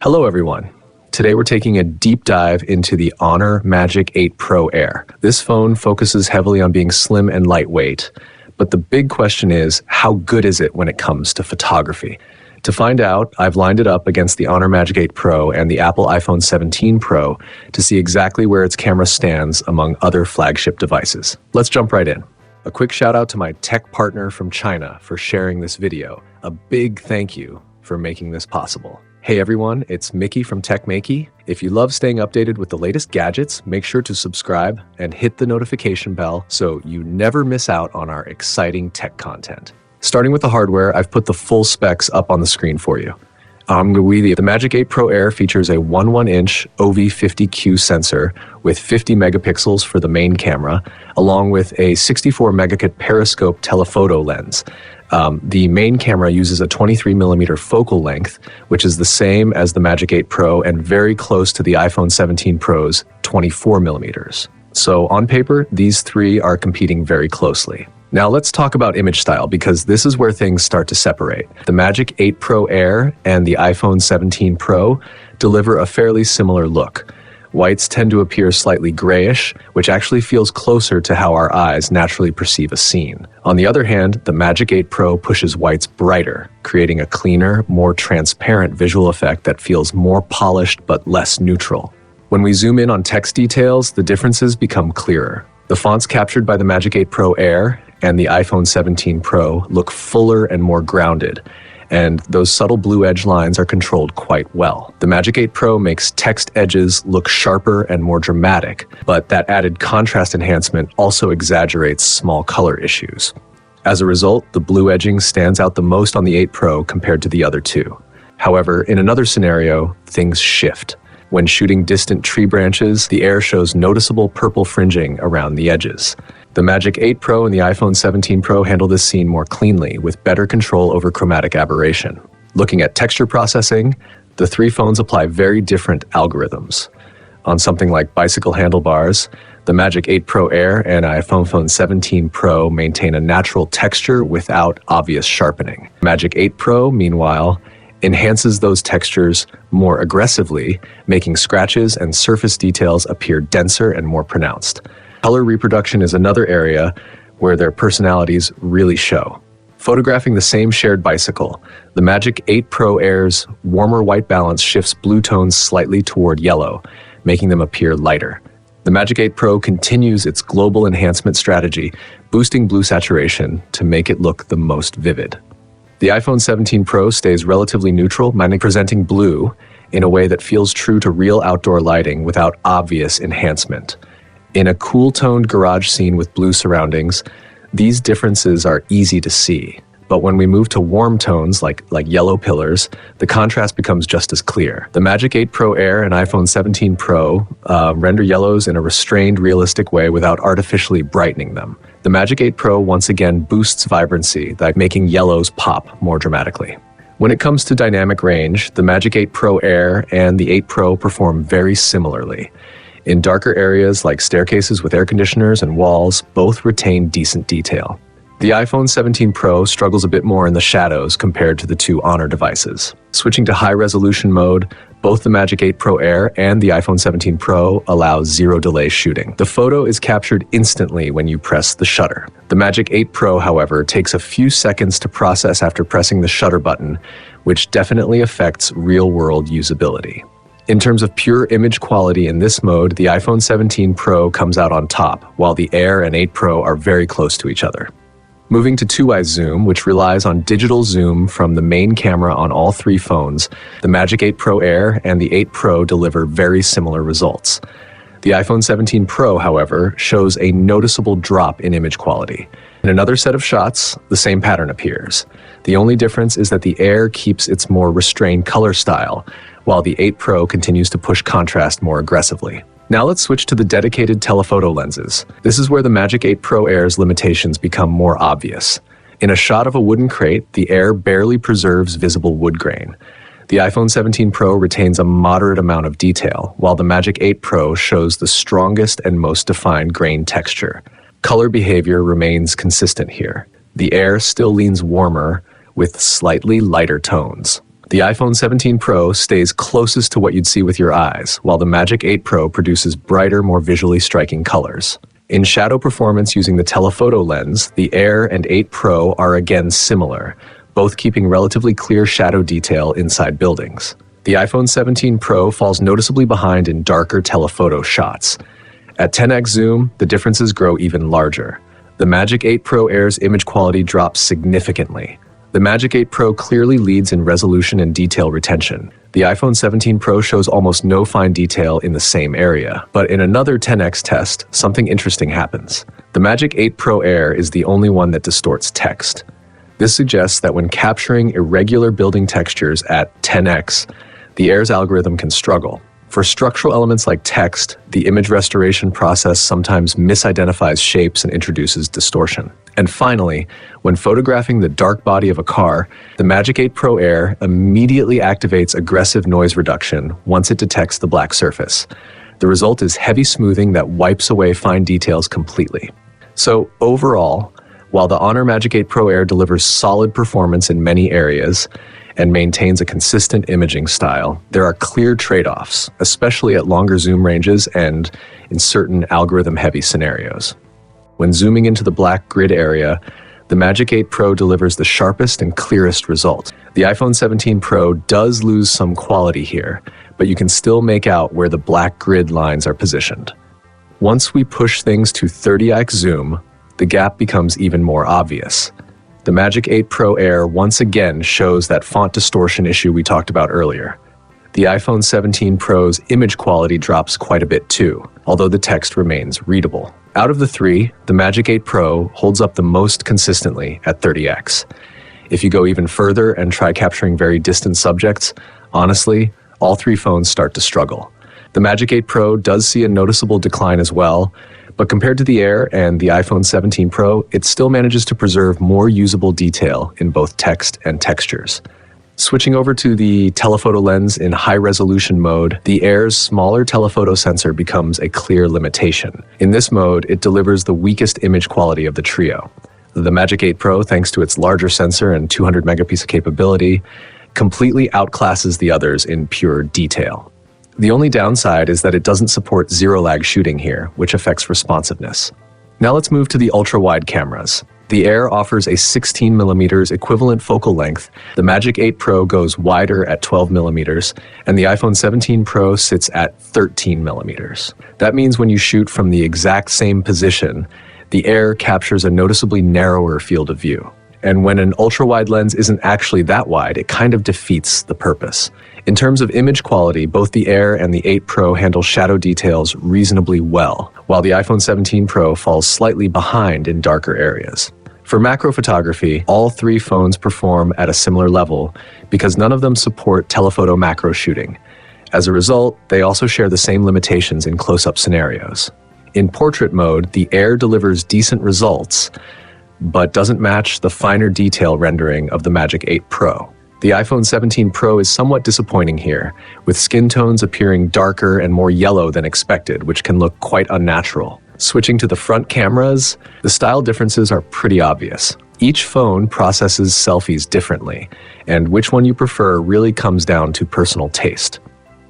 Hello everyone. Today we're taking a deep dive into the Honor Magic 8 Pro Air. This phone focuses heavily on being slim and lightweight, but the big question is, how good is it when it comes to photography? To find out, I've lined it up against the Honor Magic 8 Pro and the Apple iPhone 17 Pro to see exactly where its camera stands among other flagship devices. Let's jump right in. A quick shout out to my tech partner from China for sharing this video. A big thank you for making this possible. Hey everyone, it's Maiky from techmaiky. If you love staying updated with the latest gadgets, make sure to subscribe and hit the notification bell so you never miss out on our exciting tech content. Starting with the hardware, I've put the full specs up on the screen for you. The Magic 8 Pro Air features a 11-inch OV50Q sensor with 50 megapixels for the main camera, along with a 64 megapixel periscope telephoto lens. The main camera uses a 23mm focal length, which is the same as the Magic 8 Pro and very close to the iPhone 17 Pro's 24mm. So on paper, these three are competing very closely. Now let's talk about image style, because this is where things start to separate. The Magic 8 Pro Air and the iPhone 17 Pro deliver a fairly similar look. Whites tend to appear slightly grayish, which actually feels closer to how our eyes naturally perceive a scene. On the other hand, the Magic 8 Pro pushes whites brighter, creating a cleaner, more transparent visual effect that feels more polished but less neutral. When we zoom in on text details, the differences become clearer. The fonts captured by the Magic 8 Pro Air and the iPhone 17 Pro look fuller and more grounded, and those subtle blue edge lines are controlled quite well. The Magic 8 Pro makes text edges look sharper and more dramatic, but that added contrast enhancement also exaggerates small color issues. As a result, the blue edging stands out the most on the 8 Pro compared to the other two. However, in another scenario, things shift. When shooting distant tree branches, the Air shows noticeable purple fringing around the edges. The Magic 8 Pro and the iPhone 17 Pro handle this scene more cleanly, with better control over chromatic aberration. Looking at texture processing, the three phones apply very different algorithms. On something like bicycle handlebars, the Magic 8 Pro Air and iPhone 17 Pro maintain a natural texture without obvious sharpening. Magic 8 Pro, meanwhile, enhances those textures more aggressively, making scratches and surface details appear denser and more pronounced. Color reproduction is another area where their personalities really show. Photographing the same shared bicycle, the Magic 8 Pro Air's warmer white balance shifts blue tones slightly toward yellow, making them appear lighter. The Magic 8 Pro continues its global enhancement strategy, boosting blue saturation to make it look the most vivid. The iPhone 17 Pro stays relatively neutral, presenting blue in a way that feels true to real outdoor lighting without obvious enhancement. In a cool-toned garage scene with blue surroundings, these differences are easy to see. But when we move to warm tones like yellow pillars, the contrast becomes just as clear. The Magic 8 Pro Air and iPhone 17 Pro render yellows in a restrained, realistic way without artificially brightening them. The Magic 8 Pro once again boosts vibrancy by making yellows pop more dramatically. When it comes to dynamic range, the Magic 8 Pro Air and the 8 Pro perform very similarly. In darker areas like staircases with air conditioners and walls, both retain decent detail. The iPhone 17 Pro struggles a bit more in the shadows compared to the two Honor devices. Switching to high-resolution mode, both the Magic 8 Pro Air and the iPhone 17 Pro allow zero-delay shooting. The photo is captured instantly when you press the shutter. The Magic 8 Pro, however, takes a few seconds to process after pressing the shutter button, which definitely affects real-world usability. In terms of pure image quality in this mode, the iPhone 17 Pro comes out on top, while the Air and 8 Pro are very close to each other. Moving to 2x zoom, which relies on digital zoom from the main camera on all three phones, the Magic 8 Pro Air and the 8 Pro deliver very similar results. The iPhone 17 Pro, however, shows a noticeable drop in image quality. In another set of shots, the same pattern appears. The only difference is that the Air keeps its more restrained color style, while the 8 Pro continues to push contrast more aggressively. Now let's switch to the dedicated telephoto lenses. This is where the Magic 8 Pro Air's limitations become more obvious. In a shot of a wooden crate, the Air barely preserves visible wood grain. The iPhone 17 Pro retains a moderate amount of detail, while the Magic 8 Pro shows the strongest and most defined grain texture. Color behavior remains consistent here. The Air still leans warmer with slightly lighter tones. The iPhone 17 Pro stays closest to what you'd see with your eyes, while the Magic 8 Pro produces brighter, more visually striking colors. In shadow performance using the telephoto lens, the Air and 8 Pro are again similar, both keeping relatively clear shadow detail inside buildings. The iPhone 17 Pro falls noticeably behind in darker telephoto shots. At 10x zoom, the differences grow even larger. The Magic 8 Pro Air's image quality drops significantly. The Magic 8 Pro clearly leads in resolution and detail retention. The iPhone 17 Pro shows almost no fine detail in the same area. But in another 10x test, something interesting happens. The Magic 8 Pro Air is the only one that distorts text. This suggests that when capturing irregular building textures at 10x, the Air's algorithm can struggle. For structural elements like text, the image restoration process sometimes misidentifies shapes and introduces distortion. And finally, when photographing the dark body of a car, the Magic 8 Pro Air immediately activates aggressive noise reduction once it detects the black surface. The result is heavy smoothing that wipes away fine details completely. So overall, while the Honor Magic 8 Pro Air delivers solid performance in many areas and maintains a consistent imaging style, there are clear trade-offs, especially at longer zoom ranges and in certain algorithm-heavy scenarios. When zooming into the black grid area, the Magic 8 Pro delivers the sharpest and clearest result. The iPhone 17 Pro does lose some quality here, but you can still make out where the black grid lines are positioned. Once we push things to 30x zoom, the gap becomes even more obvious. The Magic 8 Pro Air once again shows that font distortion issue we talked about earlier. The iPhone 17 Pro's image quality drops quite a bit too, although the text remains readable. Out of the three, the Magic 8 Pro holds up the most consistently at 30x. If you go even further and try capturing very distant subjects, honestly, all three phones start to struggle. The Magic 8 Pro does see a noticeable decline as well, but compared to the Air and the iPhone 17 Pro, it still manages to preserve more usable detail in both text and textures. Switching over to the telephoto lens in high-resolution mode, the Air's smaller telephoto sensor becomes a clear limitation. In this mode, it delivers the weakest image quality of the trio. The Magic 8 Pro, thanks to its larger sensor and 200 megapixel capability, completely outclasses the others in pure detail. The only downside is that it doesn't support zero-lag shooting here, which affects responsiveness. Now let's move to the ultra-wide cameras. The Air offers a 16mm equivalent focal length, the Magic 8 Pro goes wider at 12mm, and the iPhone 17 Pro sits at 13mm. That means when you shoot from the exact same position, the Air captures a noticeably narrower field of view. And when an ultra-wide lens isn't actually that wide, it kind of defeats the purpose. In terms of image quality, both the Air and the 8 Pro handle shadow details reasonably well, while the iPhone 17 Pro falls slightly behind in darker areas. For macro photography, all three phones perform at a similar level because none of them support telephoto macro shooting. As a result, they also share the same limitations in close-up scenarios. In portrait mode, the Air delivers decent results, but doesn't match the finer detail rendering of the Magic 8 Pro. The iPhone 17 Pro is somewhat disappointing here, with skin tones appearing darker and more yellow than expected, which can look quite unnatural. Switching to the front cameras, the style differences are pretty obvious. Each phone processes selfies differently, and which one you prefer really comes down to personal taste.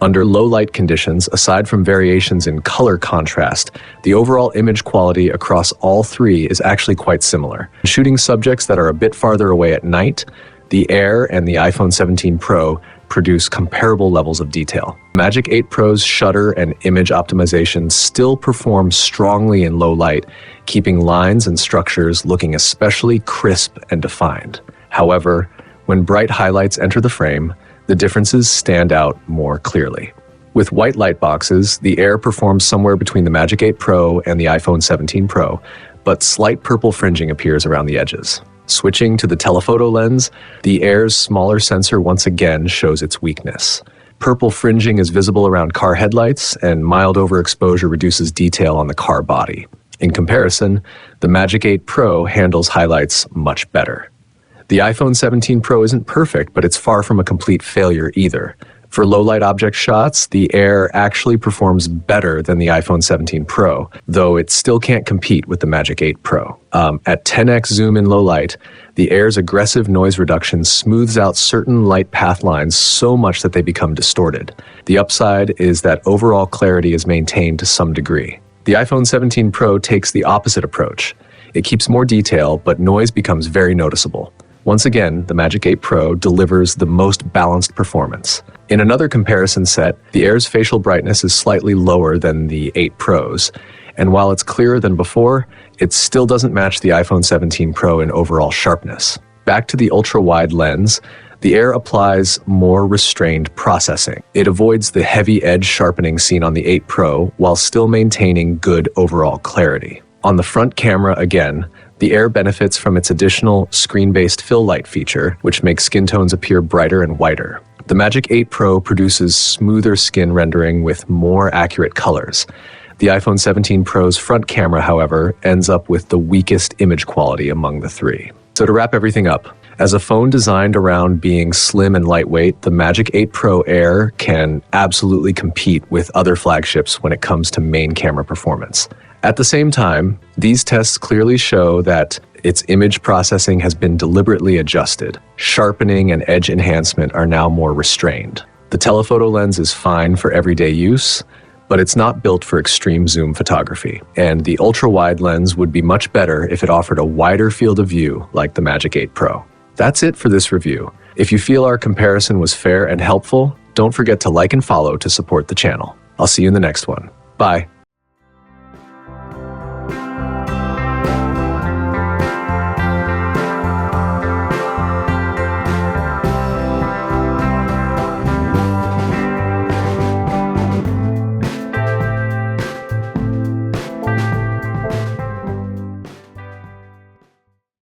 Under low light conditions, aside from variations in color contrast, the overall image quality across all three is actually quite similar. Shooting subjects that are a bit farther away at night, the Air and the iPhone 17 Pro produce comparable levels of detail. Magic 8 Pro's shutter and image optimization still perform strongly in low light, keeping lines and structures looking especially crisp and defined. However, when bright highlights enter the frame, the differences stand out more clearly. With white light boxes, the Air performs somewhere between the Magic 8 Pro and the iPhone 17 Pro, but slight purple fringing appears around the edges. Switching to the telephoto lens, the Air's smaller sensor once again shows its weakness. Purple fringing is visible around car headlights, and mild overexposure reduces detail on the car body. In comparison, the Magic 8 Pro handles highlights much better. The iPhone 17 Pro isn't perfect, but it's far from a complete failure either. For low-light object shots, the Air actually performs better than the iPhone 17 Pro, though it still can't compete with the Magic 8 Pro. At 10x zoom in low light, The Air's aggressive noise reduction smooths out certain light path lines so much that they become distorted. The upside is that overall clarity is maintained to some degree. The iPhone 17 Pro takes the opposite approach. It keeps more detail, but noise becomes very noticeable. Once again, the Magic 8 Pro delivers the most balanced performance. In another comparison set, the Air's facial brightness is slightly lower than the 8 Pro's, and while it's clearer than before, it still doesn't match the iPhone 17 Pro in overall sharpness. Back to the ultra-wide lens, the Air applies more restrained processing. It avoids the heavy edge sharpening seen on the 8 Pro while still maintaining good overall clarity. On the front camera again, the Air benefits from its additional screen-based fill light feature, which makes skin tones appear brighter and whiter. The Magic 8 Pro produces smoother skin rendering with more accurate colors. The iPhone 17 Pro's front camera, however, ends up with the weakest image quality among the three. So to wrap everything up, as a phone designed around being slim and lightweight, the Magic 8 Pro Air can absolutely compete with other flagships when it comes to main camera performance. At the same time, these tests clearly show that its image processing has been deliberately adjusted. Sharpening and edge enhancement are now more restrained. The telephoto lens is fine for everyday use, but it's not built for extreme zoom photography. And the ultra-wide lens would be much better if it offered a wider field of view like the Magic 8 Pro. That's it for this review. If you feel our comparison was fair and helpful, don't forget to like and follow to support the channel. I'll see you in the next one. Bye.